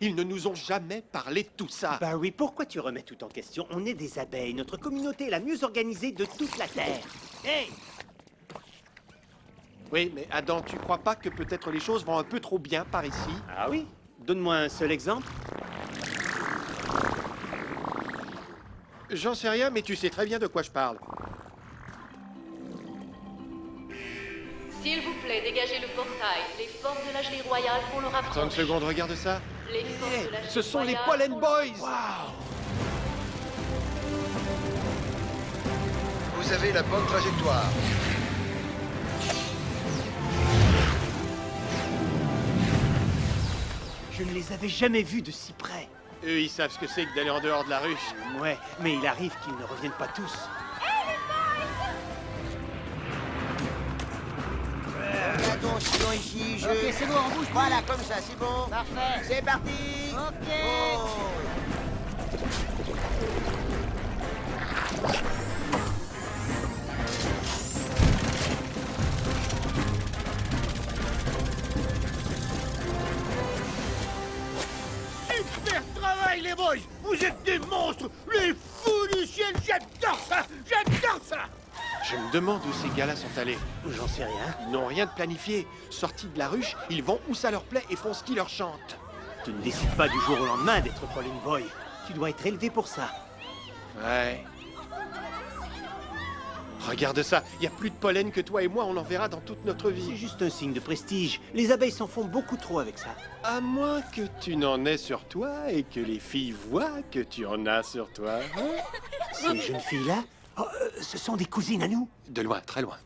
Ils ne nous ont jamais parlé de tout ça. Bah oui, pourquoi tu remets tout en question? On est des abeilles, notre communauté est la mieux organisée de toute la Terre. Hey! Oui, mais Adam, tu crois pas que peut-être les choses vont un peu trop bien par ici? Ah oui? Donne-moi un seul exemple. J'en sais rien, mais tu sais très bien de quoi je parle. S'il vous plaît, dégagez le portail. Les forces de l'Agerie royale font leur approche. 30 secondes, regarde ça. Les forces de l'Agerie Ce sont les royale Pollen font Boys! Vous avez la bonne trajectoire. Je ne les avais jamais vus de si près. Eux, ils savent ce que c'est que d'aller en dehors de la ruche. Ouais, mais il arrive qu'ils ne reviennent pas tous. Attention ici, je... Ok, c'est bon, on bouge. Voilà, comme ça, c'est bon. Parfait. C'est parti. Ok. Oh. Super travail, les boys! Vous êtes des monstres! Les fous du ciel! J'adore ça! J'adore ça! Je me demande où ces gars-là sont allés. J'en sais rien. Ils n'ont rien de planifié. Sortis de la ruche, ils vont où ça leur plaît et font ce qui leur chante. Tu ne décides pas du jour au lendemain d'être Pollen Boy. Tu dois être élevé pour ça. Ouais. Regarde ça, il y a plus de pollen que toi et moi, on en verra dans toute notre C'est vie. juste un signe de prestige. Les abeilles s'en font beaucoup trop avec ça. À moins que tu n'en aies sur toi et que les filles voient que tu en as sur toi. Hein? Ces jeunes filles-là, ce sont des cousines à nous. De loin, très loin.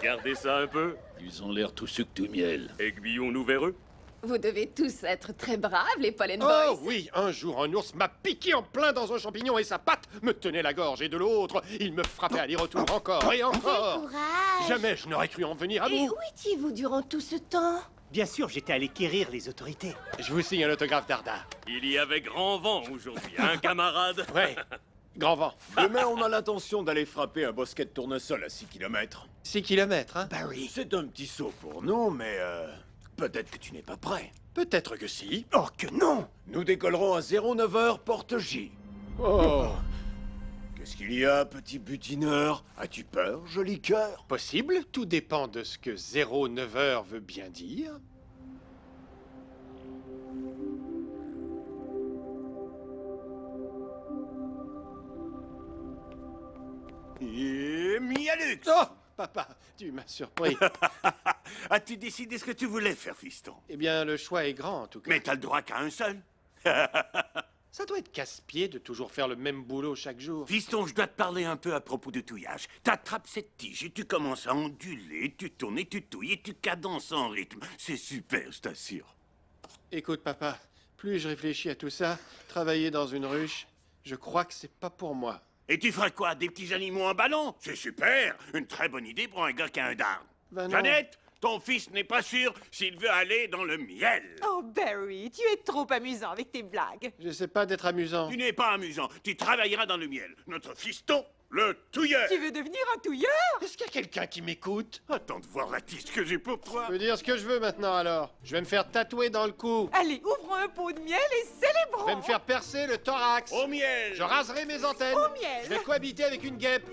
Gardez ça un peu. Ils ont l'air tout sucre tout miel. Aiguillons-nous vers eux. Vous devez tous être très braves, les Pollen Oh Boys. oui, un jour, un ours m'a piqué en plein dans un champignon et sa patte me tenait la gorge. Et de l'autre, il me frappait aller-retour encore et encore. Courage. Jamais je n'aurais cru en venir à Et bout. où étiez-vous durant tout ce temps? Bien sûr, j'étais allé quérir les autorités. Je vous signe un autographe d'Arda. Il y avait grand vent aujourd'hui, hein, camarade? Ouais, grand vent. Demain, on a l'intention d'aller frapper un bosquet de tournesol à 6 km. 6 kilomètres, hein? Barry. C'est un petit saut pour nous, mais peut-être que tu n'es pas prêt. Peut-être que si. Oh que non! Nous décollerons à 09h, porte J. Oh, Qu'est-ce qu'il y a, petit butineur? As-tu peur, joli cœur? possible, tout dépend de ce que 09h veut bien dire. Et Mialux! Oh, papa, tu m'as surpris. As-tu décidé ce que tu voulais faire, fiston? Eh bien, le choix est grand, en tout cas. Mais t'as le droit qu'à un seul. Ça doit être casse-pied de toujours faire le même boulot chaque jour. Fiston, je dois te parler un peu à propos du touillage. T'attrapes cette tige et tu commences à onduler, tu tournes et tu touilles et tu cadences en rythme. C'est super, je t'assure. Écoute, papa, plus je réfléchis à tout ça, travailler dans une ruche, je crois que c'est pas pour moi. Et tu feras quoi? Des petits animaux en ballon? C'est super! Une très bonne idée pour un gars qui a un dard. Ben non. Jeannette, ton fils n'est pas sûr s'il veut aller dans le miel. Oh, Barry, tu es trop amusant avec tes blagues. Je sais pas d'être amusant. Tu n'es pas amusant. Tu travailleras dans le miel. Notre fiston, le touilleur. Tu veux devenir un touilleur? Est-ce qu'il y a quelqu'un qui m'écoute? Attends de voir la tige que j'ai pour toi. Je peux dire ce que je veux maintenant alors. Je vais me faire tatouer dans le cou. Allez, ouvrons un pot de miel et Je célébrons. vais me faire percer le thorax. Au miel. Je raserai mes antennes. Au miel. Je vais cohabiter avec une guêpe.